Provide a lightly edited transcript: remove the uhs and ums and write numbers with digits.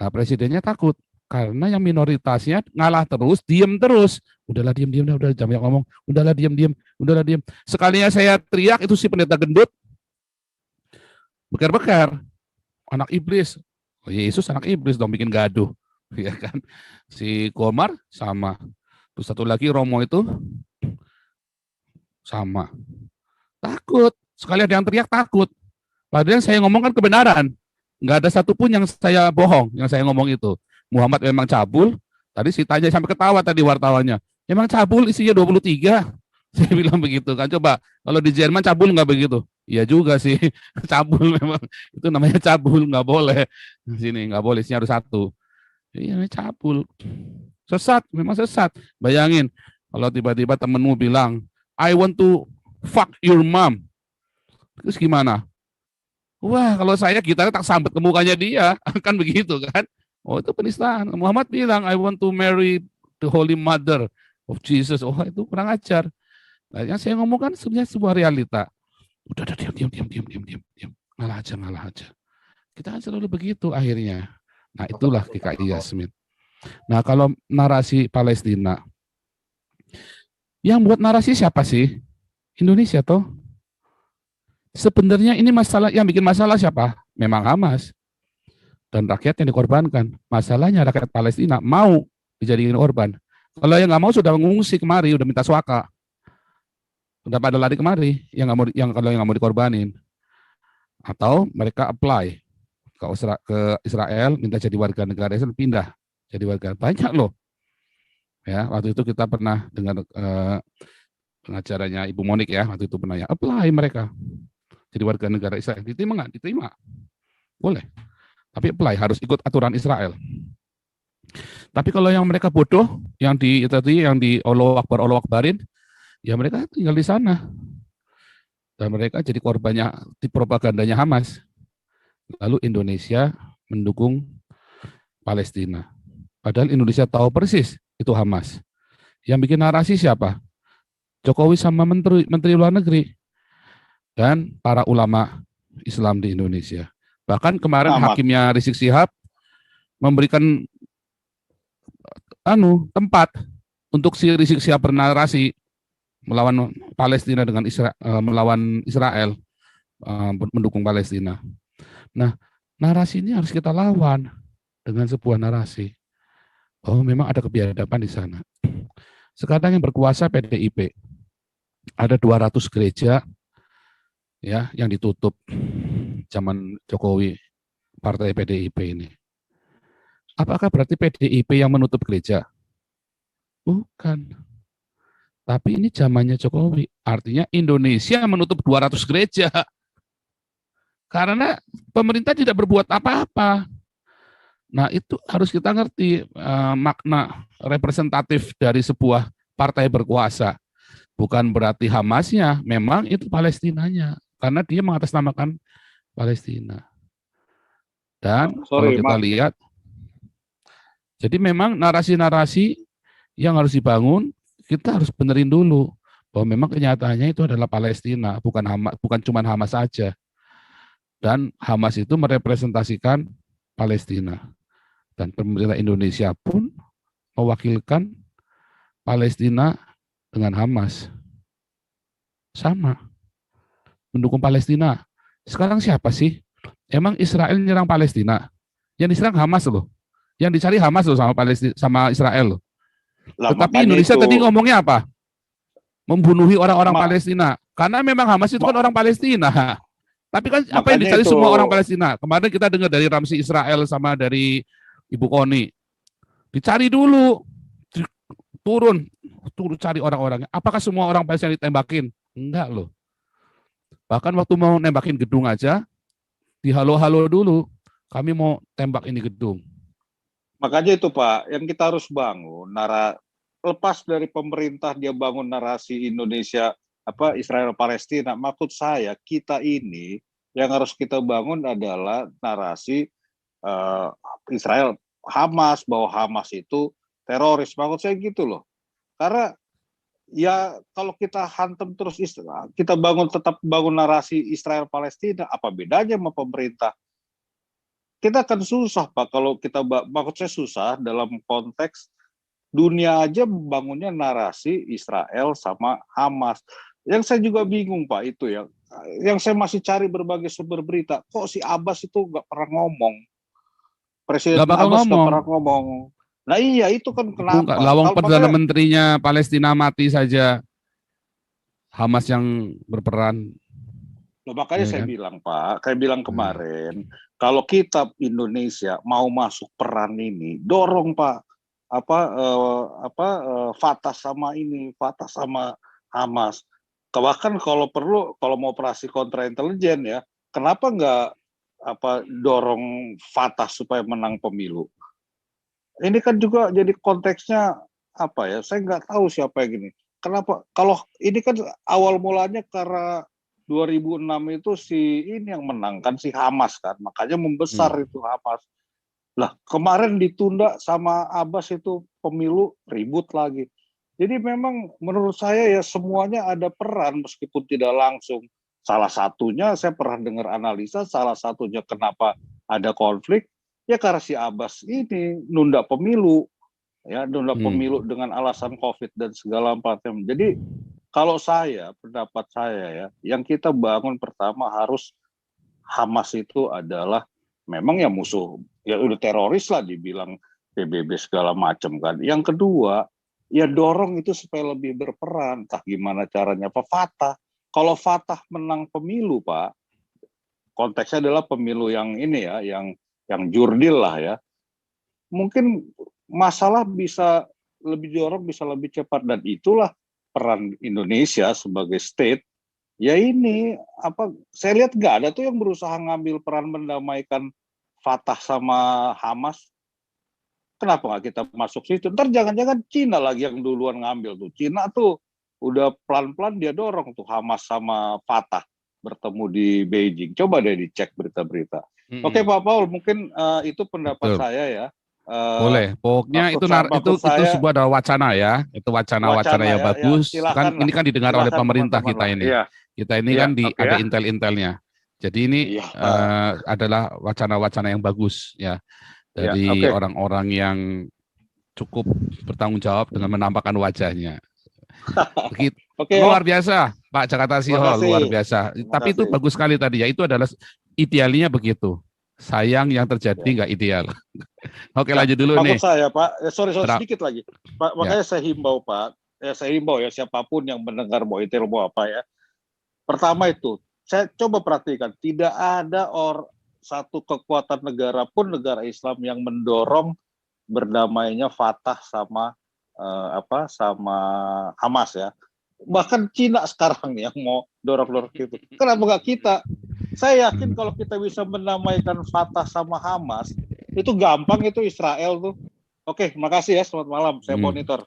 Nah, presidennya takut karena yang minoritasnya ngalah terus, diem terus. Udahlah diem, udah jangan banyak ngomong. Udahlah diem, udahlah diem. Sekalinya saya teriak itu si pendeta gendut bekar-bekar, anak iblis. Oh, Yesus anak iblis dong bikin gaduh, ya kan? Si Komar sama. Terus satu lagi Romo itu sama. Takut. Sekali ada yang teriak takut. Padahal yang saya ngomong kan kebenaran. Nggak ada satupun yang saya bohong, yang saya ngomong itu. Muhammad memang cabul. Tadi si tanya sampai ketawa tadi wartawannya. Memang cabul isinya 23. Saya bilang begitu kan. Coba kalau di Jerman cabul nggak begitu? Iya juga sih. Cabul memang. Itu namanya cabul. Nggak boleh. Di sini nggak boleh. Isinya harus satu. Iya cabul. Sesat. Memang sesat. Bayangin. Kalau tiba-tiba temenmu bilang, I want to fuck your mom. Terus gimana? Wah, kalau saya gitarnya tak sambet ke mukanya dia, kan begitu kan? Oh, itu penistaan. Muhammad bilang, I want to marry the Holy Mother of Jesus. Oh, itu kurang ajar. Nah, yang saya ngomong kan sebenarnya sebuah realita. Udah diam. Ngalah aja. Kita kan selalu begitu akhirnya. Nah, itulah GKI Yasmin. Nah, kalau narasi Palestina, yang buat narasi siapa sih? Indonesia toh. Sebenarnya ini masalah yang bikin masalah siapa? Memang Hamas dan rakyat yang dikorbankan. Masalahnya rakyat Palestina mau dijadikan korban. Kalau yang nggak mau sudah mengungsi kemari, udah minta suaka, udah pada lari kemari. Yang nggak mau, kalau yang nggak mau dikorbanin, atau mereka apply ke Israel, minta jadi warga negara Israel, pindah jadi warga. Banyak loh. Ya, waktu itu kita pernah dengar pengacaranya Ibu Monik ya, waktu itu pernah ya, apply mereka jadi warga negara Israel. Diterima nggak? Diterima. Boleh. Tapi apply, harus ikut aturan Israel. Tapi kalau yang mereka bodoh, yang di tadi yang di Allah Akbarin, ya mereka tinggal di sana. Dan mereka jadi korbannya di propagandanya Hamas. Lalu Indonesia mendukung Palestina. Padahal Indonesia tahu persis itu Hamas. Yang bikin narasi siapa? Jokowi sama menteri luar negeri dan para ulama Islam di Indonesia. Bahkan kemarin hakimnya Rizik Syihab memberikan tempat untuk si Rizik Syihab bernarasi melawan Palestina dengan melawan Israel, mendukung Palestina. Nah, narasi ini harus kita lawan dengan sebuah narasi. Oh, memang ada kebiadaban di sana. Sekarang yang berkuasa PDIP. Ada 200 gereja ya yang ditutup zaman Jokowi, partai PDIP ini. Apakah berarti PDIP yang menutup gereja? Bukan. Tapi ini zamannya Jokowi. Artinya Indonesia menutup 200 gereja. Karena pemerintah tidak berbuat apa-apa. Nah, itu harus kita ngerti makna representatif dari sebuah partai berkuasa. Bukan berarti Hamasnya, memang itu Palestinanya. Karena dia mengatasnamakan Palestina. Dan kalau kita lihat, jadi memang narasi-narasi yang harus dibangun, kita harus benerin dulu bahwa memang kenyataannya itu adalah Palestina, bukan cuma Hamas saja. Dan Hamas itu merepresentasikan Palestina. Dan pemerintah Indonesia pun mewakilkan Palestina dengan Hamas. Sama. Mendukung Palestina. Sekarang siapa sih? Emang Israel nyerang Palestina? Yang diserang Hamas loh. Yang dicari Hamas loh sama Palestina, sama Israel loh. Tetapi Indonesia tadi ngomongnya apa? Membunuhi orang-orang Palestina. Karena memang Hamas itu kan orang Palestina. Tapi kan apa yang dicari semua orang Palestina? Kemarin kita dengar dari Ramsi Israel sama dari Ibu Koni. Dicari dulu. Turun cari orang-orangnya. Apakah semua orang Palestina ditembakin? Enggak loh. Bahkan waktu mau nembakin gedung aja, di halo-halo dulu. Kami mau tembak ini gedung. Makanya itu Pak, yang kita harus bangun, lepas dari pemerintah dia bangun narasi Indonesia, Israel Palestina, maksud saya kita ini yang harus kita bangun adalah narasi Israel Hamas, bahwa Hamas itu teroris, maksud saya gitu loh. Karena ya kalau kita hantam terus kita tetap bangun narasi Israel Palestina, apa bedanya sama pemerintah? kita akan susah Pak kalau kita, maksud saya susah dalam konteks dunia aja bangunnya narasi Israel sama Hamas. Yang saya juga bingung Pak itu ya, yang saya masih cari berbagai sumber berita, kok si Abbas itu nggak pernah ngomong, Presiden Nggak bakal Abbas nggak ngomong. pernah ngomong. Nah iya itu kan Bukan, kenapa? lawang Kalau Perdana makanya, Menterinya Palestina mati saja, Hamas yang berperan, makanya ya saya kan? bilang Pak, kayak bilang Nah, kemarin, kalau kita Indonesia mau masuk peran ini, dorong Pak, Fatah sama ini, Fatah sama Hamas. Bahkan kalau perlu, kalau mau operasi kontra intelijen ya, kenapa nggak dorong Fatah supaya menang pemilu? Ini kan juga jadi konteksnya apa ya? Saya nggak tahu siapa yang gini. Kenapa? Kalau ini kan awal mulanya karena 2006 itu si ini yang menang kan si Hamas kan, makanya membesar hmm. itu Hamas. Lah kemarin ditunda sama Abbas itu pemilu ribut lagi. Jadi memang menurut saya ya semuanya ada peran meskipun tidak langsung. Salah satunya saya pernah dengar analisa, salah satunya kenapa ada konflik ya karena si Abbas ini nunda pemilu, ya nunda pemilu Hmm. dengan alasan COVID dan segala macam. Jadi kalau saya, pendapat saya ya, yang kita bangun pertama harus Hamas itu adalah memang ya musuh, ya udah teroris lah dibilang PBB segala macam kan. Yang kedua, ya dorong itu supaya lebih berperan. Entah gimana caranya Pak Fatah. Kalau Fatah menang pemilu Pak, konteksnya adalah pemilu yang ini ya, yang jurdil lah ya. Mungkin masalah bisa lebih dorong, bisa lebih cepat dan itulah peran Indonesia sebagai state. Ya ini saya lihat nggak ada tuh yang berusaha ngambil peran mendamaikan Fatah sama Hamas. Kenapa nggak kita masuk situ? Ntar jangan-jangan Cina lagi yang duluan ngambil tuh. Cina tuh udah pelan-pelan dia dorong tuh Hamas sama Fatah bertemu di Beijing. Coba deh dicek berita-berita. Oke Hmm. Pak Paul, mungkin itu pendapat Betul. saya ya. Uh, Boleh. Pokoknya maksud itu saya, itu sebuah adalah wacana ya. Itu wacana-wacana wacana yang ya bagus. Kan silakan lah, ini kan didengar oleh silakan pemerintah teman-teman kita lah. ini. Iya, Kita ini iya, kan oke ada ya. intel-intelnya. Jadi ini Iya Pak. adalah wacana-wacana yang bagus ya Iya, dari oke. orang-orang yang cukup bertanggung jawab dengan menampakkan wajahnya. Begitu. Oke Luar ya. biasa, Pak Jakarta Terima Siho, kasih. luar biasa. Terima Tapi itu kasih. bagus sekali tadi ya. Itu adalah idealnya begitu. Sayang yang terjadi Ya. nggak ideal. Oke, Nah, lanjut dulu maksud nih. saya Pak, sorry Tra- sedikit lagi. Pak, Ya, makanya saya himbau Pak, saya himbau ya siapapun yang mendengar mau itu mau apa ya. Pertama itu, saya coba perhatikan, tidak ada satu kekuatan negara pun negara Islam yang mendorong berdamainya Fatah sama sama Hamas ya. Bahkan Cina sekarang yang mau dorong-dorong itu. Kenapa nggak kita? Saya yakin kalau kita bisa menamaikan Fatah sama Hamas, itu gampang itu Israel tuh. Oke, makasih ya. Selamat malam. Saya hmm. monitor.